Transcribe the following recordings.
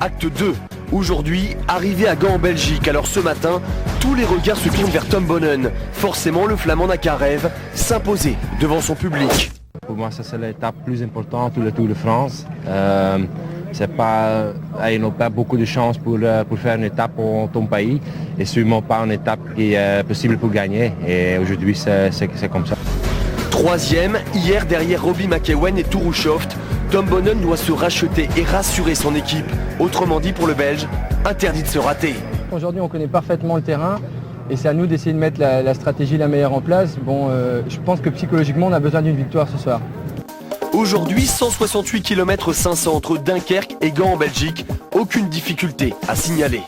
Acte 2. Aujourd'hui, arrivé à Gand en Belgique. Alors ce matin, tous les regards se tournent vers Tom Bonnen. Forcément, le Flamand n'a qu'un rêve, s'imposer devant son public. Pour moi, ça c'est l'étape plus importante pour le Tour de France. C'est pas, ils n'ont pas beaucoup de chance pour faire une étape en ton pays et sûrement pas une étape qui est possible pour gagner. Et aujourd'hui, c'est comme ça. Troisième, hier derrière Robbie McEwen et Touru Shoft, Tom Bonnen doit se racheter et rassurer son équipe. Autrement dit pour le Belge, interdit de se rater. Aujourd'hui on connaît parfaitement le terrain et c'est à nous d'essayer de mettre la stratégie la meilleure en place. Bon, je pense que psychologiquement on a besoin d'une victoire ce soir. Aujourd'hui, 168 km 500 entre Dunkerque et Gand en Belgique. Aucune difficulté à signaler.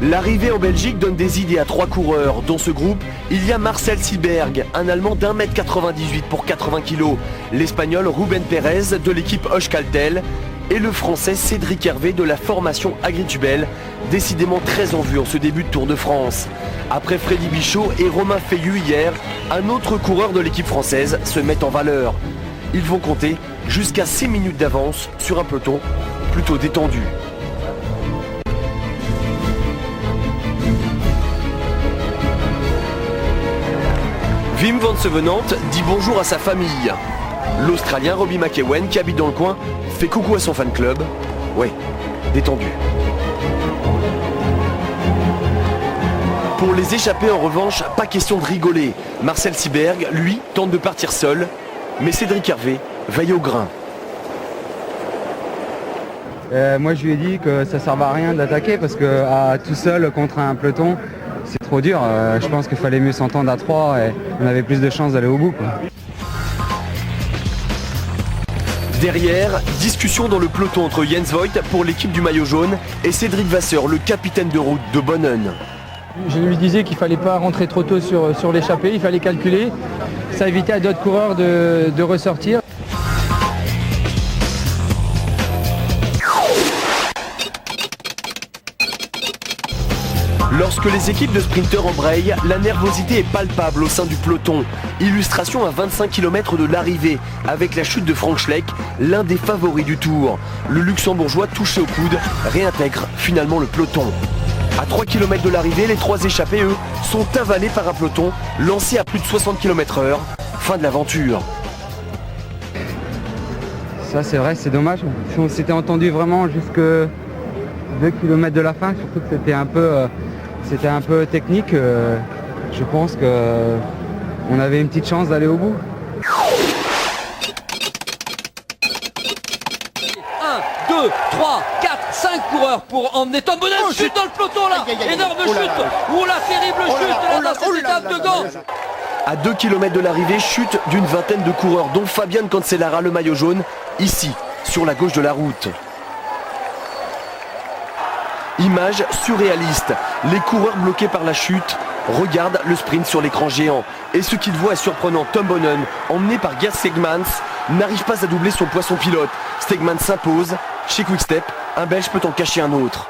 L'arrivée en Belgique donne des idées à 3 coureurs. Dans ce groupe, il y a Marcel Sieberg, un Allemand d'1m98 pour 80 kg, l'Espagnol Ruben Perez de l'équipe Euskaltel et le Français Cédric Hervé de la formation Agritubel, décidément très en vue en ce début de Tour de France. Après Freddy Bichot et Romain Feillu hier, un autre coureur de l'équipe française se met en valeur. Ils vont compter jusqu'à 6 minutes d'avance sur un peloton plutôt détendu. Wim van Sevenant dit bonjour à sa famille. L'Australien Robbie McEwen, qui habite dans le coin, fait coucou à son fan club. Ouais, détendu. Pour les échappés en revanche, pas question de rigoler. Marcel Sieberg, lui, tente de partir seul, mais Cédric Hervé veille au grain. Moi je lui ai dit que ça ne servait à rien d'attaquer parce que tout seul contre un peloton, c'est trop dur. Je pense qu'il fallait mieux s'entendre à 3 et on avait plus de chances d'aller au bout, quoi. Derrière, discussion dans le peloton entre Jens Voigt pour l'équipe du maillot jaune et Cédric Vasseur, le capitaine de route de Bonnen. Je lui disais qu'il ne fallait pas rentrer trop tôt sur l'échappée, il fallait calculer. Ça évitait à d'autres coureurs de ressortir. Lorsque les équipes de sprinteurs embrayent, la nervosité est palpable au sein du peloton. Illustration à 25 km de l'arrivée, avec la chute de Frank Schleck, l'un des favoris du Tour. Le luxembourgeois touché au coude réintègre finalement le peloton. À 3 km de l'arrivée, les 3 échappés, eux, sont avalés par un peloton lancé à plus de 60 km/h. Fin de l'aventure. Ça c'est vrai, c'est dommage. On s'était entendu vraiment jusque 2 km de la fin, surtout que c'était un peu technique. Je pense qu'on avait une petite chance d'aller au bout. 1, 2, 3, 4, 5 coureurs pour emmener Tom Bonnen. Chute dans le peloton là. Énorme chute. Oh la terrible chute dans cette étape de Gand. À 2 km de l'arrivée, chute d'une vingtaine de coureurs, dont Fabian Cancellara, le maillot jaune, ici, sur la gauche de la route. Image surréaliste. Les coureurs bloqués par la chute regardent le sprint sur l'écran géant. Et ce qu'ils voient est surprenant. Tom Bonnen, emmené par Gert Stegmans, n'arrive pas à doubler son poisson pilote. Stegmans s'impose. Chez Quick-Step, un Belge peut en cacher un autre.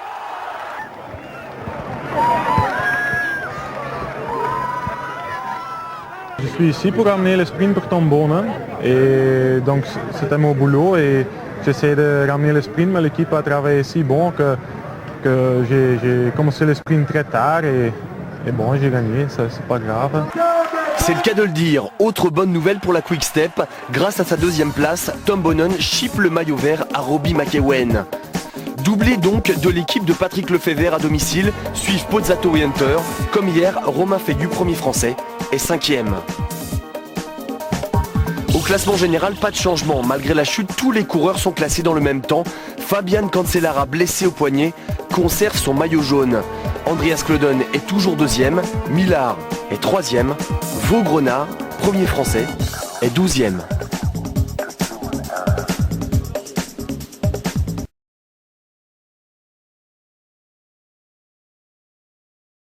Je suis ici pour amener le sprint pour Tom Bonnen. Et donc c'était mon boulot et j'essaie de ramener le sprint, mais l'équipe a travaillé si bon que j'ai commencé le sprint très tard et bon, j'ai gagné, ça c'est pas grave. C'est le cas de le dire. Autre bonne nouvelle pour la Quick Step, grâce à sa 2e place, Tom Bonnen chipe le maillot vert à Robbie McEwen. Doublé donc de l'équipe de Patrick Lefebvre à domicile, suivent Pozzato et Hunter. Comme hier, Romain Feillu, premier français, est 5e. Au classement général, pas de changement. Malgré la chute, tous les coureurs sont classés dans le même temps. Fabian Cancellara, blessé au poignet, conserve son maillot jaune. Andreas Klöden est toujours 2e, Millard est 3e, Vaugrenard, premier français, est 12e.